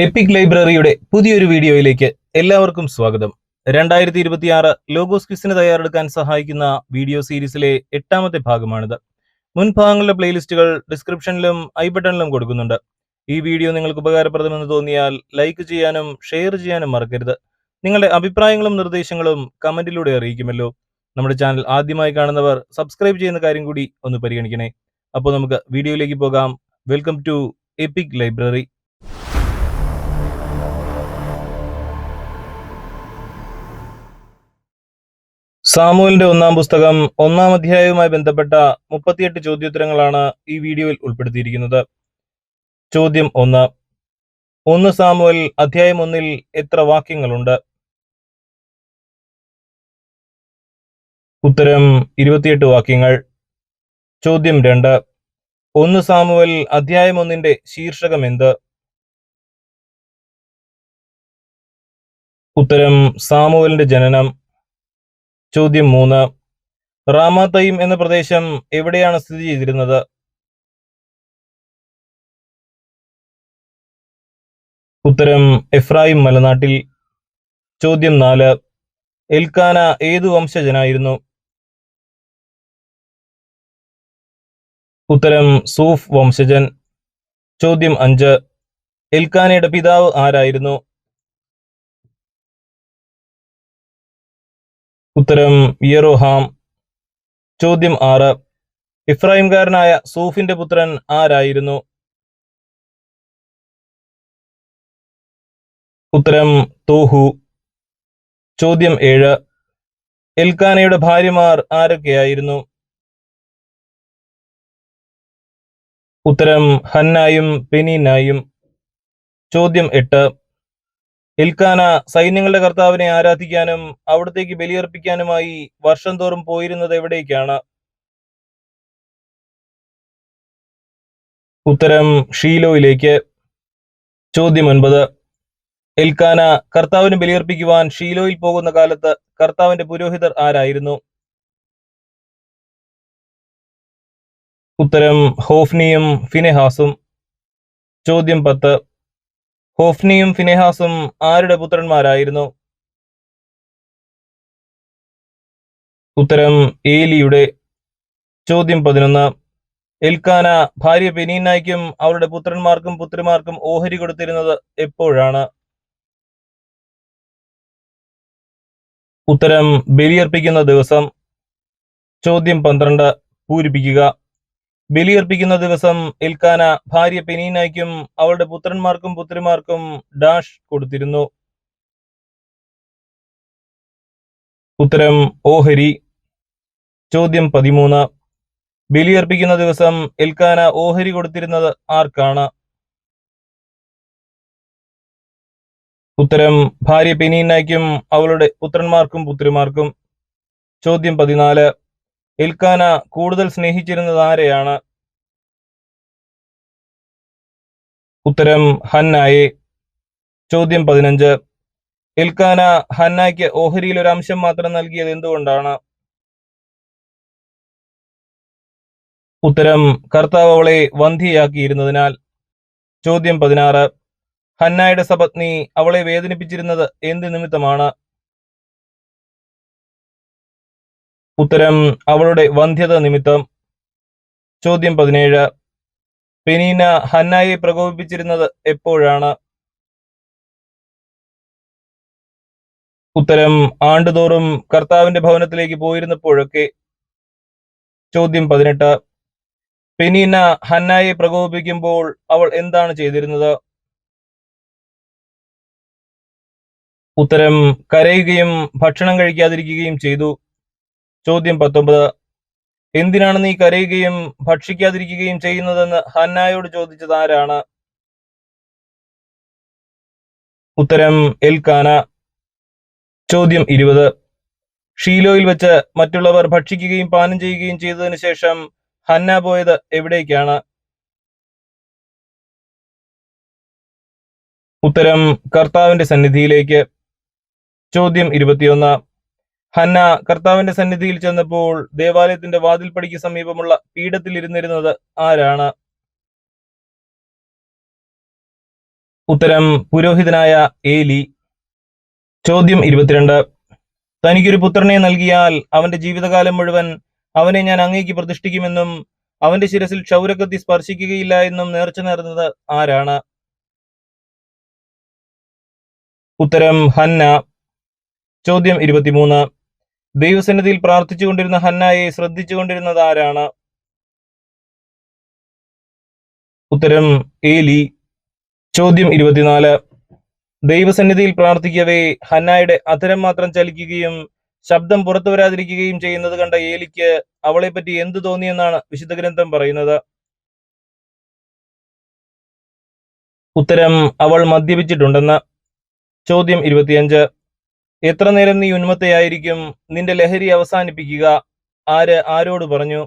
EPIC ലൈബ്രറിയുടെ പുതിയൊരു വീഡിയോയിലേക്ക് എല്ലാവർക്കും സ്വാഗതം. 2026 ലോഗോസ് ക്വിസിന് തയ്യാറെടുക്കാൻ സഹായിക്കുന്ന വീഡിയോ സീരീസിലെ 8ാമത്തെ ഭാഗമാണിത്. മുൻഭാഗങ്ങളുടെ പ്ലേലിസ്റ്റുകൾ ഡിസ്ക്രിപ്ഷനിലും ഐ ബട്ടണിലും കൊടുക്കുന്നുണ്ട്. ഈ വീഡിയോ നിങ്ങൾക്ക് ഉപകാരപ്രദമെന്ന് തോന്നിയാൽ ലൈക്ക് ചെയ്യാനും ഷെയർ ചെയ്യാനും മറക്കരുത്. നിങ്ങളുടെ അഭിപ്രായങ്ങളും നിർദ്ദേശങ്ങളും കമന്റിലൂടെ അറിയിക്കുമല്ലോ. നമ്മുടെ ചാനൽ ആദ്യമായി കാണുന്നവർ സബ്സ്ക്രൈബ് ചെയ്യുന്ന കാര്യം കൂടി ഒന്ന് പരിഗണിക്കണേ. അപ്പോൾ നമുക്ക് വീഡിയോയിലേക്ക് പോകാം. Welcome to epic library. സാമുവലിന്റെ 1-ാം പുസ്തകം 1-ാം അധ്യായവുമായി ബന്ധപ്പെട്ട 38 ചോദ്യോത്തരങ്ങളാണ് ഈ വീഡിയോയിൽ ഉൾപ്പെടുത്തിയിരിക്കുന്നത്. ചോദ്യം 1. 1 സാമുവൽ അധ്യായം 1-ൽ എത്ര വാക്യങ്ങളുണ്ട്? ഉത്തരം 28 വാക്യങ്ങൾ. ചോദ്യം 2. 1 സാമുവൽ അധ്യായം 1-ന്റെ ശീർഷകം എന്ത്? ഉത്തരം സാമുവലിന്റെ ജനനം. ചോദ്യം 3. റാമാത്തയിം എന്ന പ്രദേശം എവിടെയാണ് സ്ഥിതി ചെയ്തിരുന്നത്? ഉത്തരം എഫ്രായിം മലനാട്ടിൽ. ചോദ്യം 4. എൽക്കാന ഏതു വംശജനായിരുന്നു? ഉത്തരം സൂഫ് വംശജൻ. ചോദ്യം 5. എൽക്കാനയുടെ പിതാവ് ആരായിരുന്നു? ഉത്തരം യെറോഹാം. ചോദ്യം 6. എഫ്രായിംകാരനായ സൂഫിന്റെ പുത്രൻ ആരായിരുന്നു? ഉത്തരം തോഹു. ചോദ്യം 7. എൽക്കാനയുടെ ഭാര്യമാർ ആരൊക്കെയായിരുന്നു? ഉത്തരം ഹന്നായും പെനീനായും. ചോദ്യം 8. എൽക്കാന സൈന്യങ്ങളുടെ കർത്താവിനെ ആരാധിക്കാനും അവിടത്തേക്ക് ബലിയർപ്പിക്കാനുമായി വർഷം തോറും പോയിരുന്നത് എവിടേക്കാണ്? ഉത്തരം ഷീലോയിലേക്ക്. ചോദ്യം 9. എൽക്കാന കർത്താവിന് ബലിയർപ്പിക്കുവാൻ ഷീലോയിൽ പോകുന്ന കാലത്ത് കർത്താവിന്റെ പുരോഹിതർ ആരായിരുന്നു? ഉത്തരം ഹോഫ്നിയും ഫിനെഹാസും. ചോദ്യം 10. ഹോഫ്നിയും ഫിനെഹാസും ആരുടെ പുത്രന്മാരായിരുന്നു? ഉത്തരം ഏലിയുടെ. ചോദ്യം 11. എൽക്കാന ഭാര്യ പെനീനായ്ക്കും അവരുടെ പുത്രന്മാർക്കും പുത്രിമാർക്കും ഓഹരി കൊടുത്തിരുന്നത് എപ്പോഴാണ്? ഉത്തരം ബലിയർപ്പിക്കുന്ന ദിവസം. ചോദ്യം 12. പൂരിപ്പിക്കുക. ബലിയർപ്പിക്കുന്ന ദിവസം എൽക്കാന ഭാര്യ പെനീനായ്ക്കും അവളുടെ പുത്രന്മാർക്കും പുത്രിമാർക്കും ഡാഷ് കൊടുത്തിരുന്നു? ഉത്തരം ഓഹരി. ചോദ്യം 13. ബലിയർപ്പിക്കുന്ന ദിവസം എൽക്കാന ഓഹരി കൊടുത്തിരുന്നത് ആർക്കാണ്? ഉത്തരം ഭാര്യ പെനീനായ്ക്കും അവളുടെ പുത്രന്മാർക്കും പുത്രിമാർക്കും. ചോദ്യം 14. എൽക്കാന കൂടുതൽ സ്നേഹിച്ചിരുന്നത് ആരെയാണ്? ഉത്തരം ഹന്നായെ. ചോദ്യം 15. എൽക്കാന ഹന്നായ്ക്ക് ഓഹരിയിൽ ഒരു അംശം മാത്രം നൽകിയത് എന്തുകൊണ്ടാണ്? ഉത്തരം കർത്താവ് അവളെ വന്ധ്യയാക്കിയിരുന്നതിനാൽ. ചോദ്യം 16. ഹന്നായുടെ സപത്നി അവളെ വേദനിപ്പിച്ചിരുന്നത് എന്ത് നിമിത്തമാണ്? ഉത്തരം അവളുടെ വന്ധ്യത നിമിത്തം. ചോദ്യം 17. പെനീന ഹന്നായെ പ്രകോപിപ്പിച്ചിരുന്നത് എപ്പോഴാണ്? ഉത്തരം ആണ്ടുതോറും കർത്താവിന്റെ ഭവനത്തിലേക്ക് പോയിരുന്നപ്പോഴൊക്കെ. ചോദ്യം 18. പെനീന ഹന്നായെ പ്രകോപിപ്പിക്കുമ്പോൾ അവൾ എന്താണ് ചെയ്തിരുന്നത്? ഉത്തരം കരയുകയും ഭക്ഷണം കഴിക്കാതിരിക്കുകയും ചെയ്തു. ചോദ്യം 19. എന്തിനാണ് നീ കരയുകയും ഭക്ഷിക്കാതിരിക്കുകയും ചെയ്യുന്നതെന്ന് ഹന്നായോട് ചോദിച്ചത് ആരാണ്? ഉത്തരം എൽക്കാന. ചോദ്യം 20. ഷീലോയിൽ വെച്ച് മറ്റുള്ളവർ ഭക്ഷിക്കുകയും പാനം ചെയ്യുകയും ചെയ്തതിനു ശേഷം ഹന്ന പോയത് എവിടേക്കാണ്? ഉത്തരം കർത്താവിന്റെ സന്നിധിയിലേക്ക്. ചോദ്യം 21. ഹന്ന കർത്താവിന്റെ സന്നിധിയിൽ ചെന്നപ്പോൾ ദേവാലയത്തിന്റെ വാതിൽപ്പടിക്ക് സമീപമുള്ള പീഠത്തിൽ ഇരുന്നിരുന്നത് ആരാണ്? ഉത്തരം പുരോഹിതനായ ഏലി. ചോദ്യം 22. തനിക്കൊരു പുത്രനെ നൽകിയാൽ അവന്റെ ജീവിതകാലം മുഴുവൻ അവനെ ഞാൻ അങ്ങേക്ക് പ്രതിഷ്ഠിക്കുമെന്നും അവന്റെ ശിരസിൽ ക്ഷൗരക്കത്തി സ്പർശിക്കുകയില്ല എന്നും നേർച്ച നേർന്നത് ആരാണ്? ഉത്തരം ഹന്ന. ചോദ്യം 23. ദൈവസന്നിധിയിൽ പ്രാർത്ഥിച്ചുകൊണ്ടിരുന്ന ഹന്നായെ ശ്രദ്ധിച്ചുകൊണ്ടിരുന്നത് ആരാണ്? ഉത്തരം ഏലി. ചോദ്യം 24. ദൈവസന്നിധിയിൽ പ്രാർത്ഥിക്കവേ ഹന്നായുടെ അധരം മാത്രം ചലിക്കുകയും ശബ്ദം പുറത്തു വരാതിരിക്കുകയും ചെയ്യുന്നത് കണ്ട ഏലിക്ക് അവളെപ്പറ്റി എന്തു തോന്നിയെന്നാണ് വിശുദ്ധ ഗ്രന്ഥം പറയുന്നത്? ഉത്തരം അവൾ മദ്യപിച്ചിട്ടുണ്ടെന്ന്. ചോദ്യം 25. എത്ര നേരം നീ ഉന്മത്തയായിരിക്കും? നിന്റെ ലഹരി അവസാനിപ്പിക്കുക. ആര് ആരോട് പറഞ്ഞു?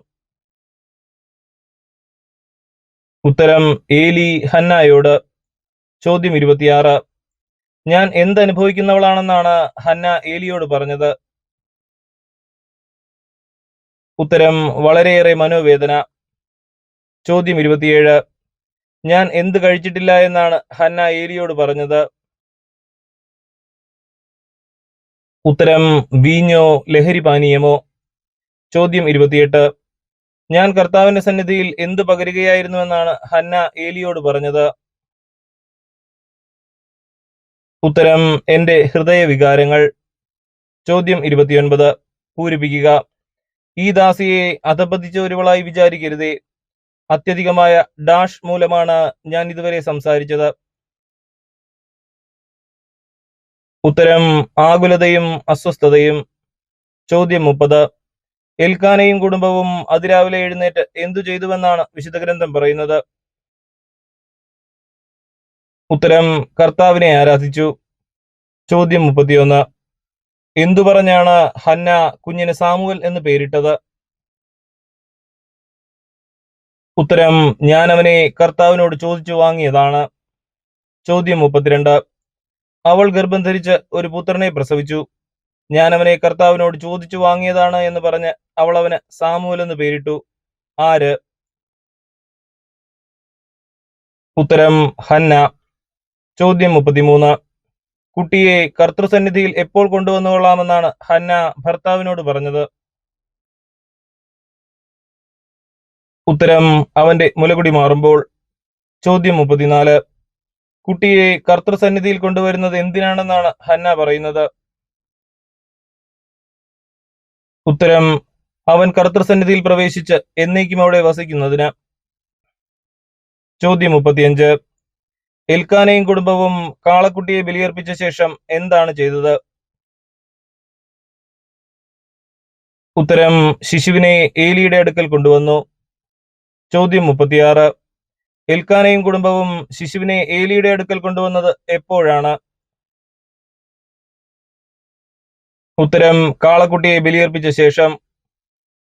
ഉത്തരം ഏലി ഹന്നായോട്. ചോദ്യം 26. ഞാൻ എന്തനുഭവിക്കുന്നവളാണെന്നാണ് ഹന്ന ഏലിയോട് പറഞ്ഞത്? ഉത്തരം വളരെയേറെ മനോവേദന. ചോദ്യം 27. ഞാൻ എന്ത് കഴിച്ചിട്ടില്ല എന്നാണ് ഹന്ന ഏലിയോട് പറഞ്ഞത്? ഉത്തരം വീഞ്ഞോ ലഹരി പാനീയമോ. ചോദ്യം 28. ഞാൻ കർത്താവിന്റെ സന്നിധിയിൽ എന്ത് പകരുകയായിരുന്നുവെന്നാണ് ഹന്ന ഏലിയോട് പറഞ്ഞത്? ഉത്തരം എന്റെ ഹൃദയവികാരങ്ങൾ. ചോദ്യം 29. പൂരിപ്പിക്കുക. ഈ ദാസിയെ അധപതിച്ച ഒരുവളായി വിചാരിക്കരുതേ. അത്യധികമായ ഡാഷ് മൂലമാണ് ഞാൻ ഇതുവരെ സംസാരിച്ചത്. ഉത്തരം ആകുലതയും അസ്വസ്ഥതയും. ചോദ്യം 30. എൽക്കാനയും കുടുംബവും അതിരാവിലെ എഴുന്നേറ്റ് എന്തു ചെയ്തുവെന്നാണ് വിശുദ്ധ ഗ്രന്ഥം പറയുന്നത്? ഉത്തരം കർത്താവിനെ ആരാധിച്ചു. ചോദ്യം 31. എന്തു പറഞ്ഞാണ് ഹന്ന കുഞ്ഞിന് സാമുവൽ എന്ന് പേരിട്ടത്? ഉത്തരം ഞാൻ അവനെ കർത്താവിനോട് ചോദിച്ചു വാങ്ങിയതാണ്. ചോദ്യം 32. അവൾ ഗർഭം ധരിച്ച് ഒരു പുത്രനെ പ്രസവിച്ചു. ഞാൻ അവനെ കർത്താവിനോട് ചോദിച്ചു വാങ്ങിയതാണ് എന്ന് പറഞ്ഞ് അവൾ അവന് സാമുവൽ എന്ന് പേരിട്ടു. ആര്? ഉത്തരം ഹന്ന. ചോദ്യം 33. കുട്ടിയെ കർത്തൃസന്നിധിയിൽ എപ്പോൾ കൊണ്ടുവന്നുകൊള്ളാമെന്നാണ് ഹന്ന ഭർത്താവിനോട് പറഞ്ഞത്? ഉത്തരം അവന്റെ മുലകുടി മാറുമ്പോൾ. ചോദ്യം 34. കുട്ടിയെ കർത്തൃസന്നിധിയിൽ കൊണ്ടുവരുന്നത് എന്തിനാണെന്നാണ് ഹന്ന പറയുന്നത്? ഉത്തരം അവൻ കർത്തൃസന്നിധിയിൽ പ്രവേശിച്ച് എന്നേക്കും അവിടെ വസിക്കുന്നതിന്. ചോദ്യം 35. എൽക്കാനയും കുടുംബവും കാളക്കുട്ടിയെ ബലിയർപ്പിച്ച ശേഷം എന്താണ് ചെയ്തത്? ഉത്തരം ശിശുവിനെ ഏലിയുടെ അടുക്കൽ കൊണ്ടുവന്നു. ചോദ്യം 36. എൽക്കാനയും കുടുംബവും ശിശുവിനെ ഏലിയുടെ അടുക്കൽ കൊണ്ടുവന്നത് എപ്പോഴാണ്? ഉത്തരം കാളക്കുട്ടിയെ ബലിയർപ്പിച്ച ശേഷം.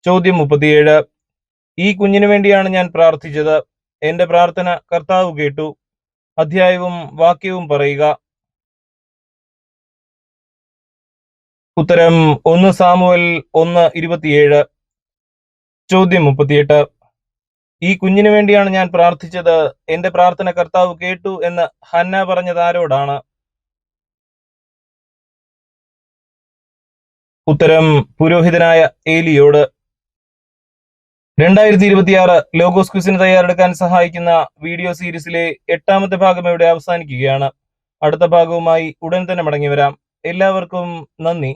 ചോദ്യം 37. ഈ കുഞ്ഞിനു വേണ്ടിയാണ് ഞാൻ പ്രാർത്ഥിച്ചത്. എന്റെ പ്രാർത്ഥന കർത്താവ് കേട്ടു. അധ്യായവും വാക്യവും പറയുക. ഉത്തരം 1 സാമുവൽ 1:27. ചോദ്യം 38. ഈ കുഞ്ഞിനു വേണ്ടിയാണ് ഞാൻ പ്രാർത്ഥിച്ചത്. എന്റെ പ്രാർത്ഥന കർത്താവ് കേട്ടു എന്ന് ഹന്ന പറഞ്ഞത് ആരോടാണ്? ഉത്തരം പുരോഹിതനായ ഏലിയോട്. 2026 ലോഗോസ് ക്വിസിന് തയ്യാറെടുക്കാൻ സഹായിക്കുന്ന വീഡിയോ സീരീസിലെ 8ാമത്തെ ഭാഗം ഇവിടെ അവസാനിക്കുകയാണ്. അടുത്ത ഭാഗവുമായി ഉടൻ തന്നെ മടങ്ങി വരാം. എല്ലാവർക്കും നന്ദി.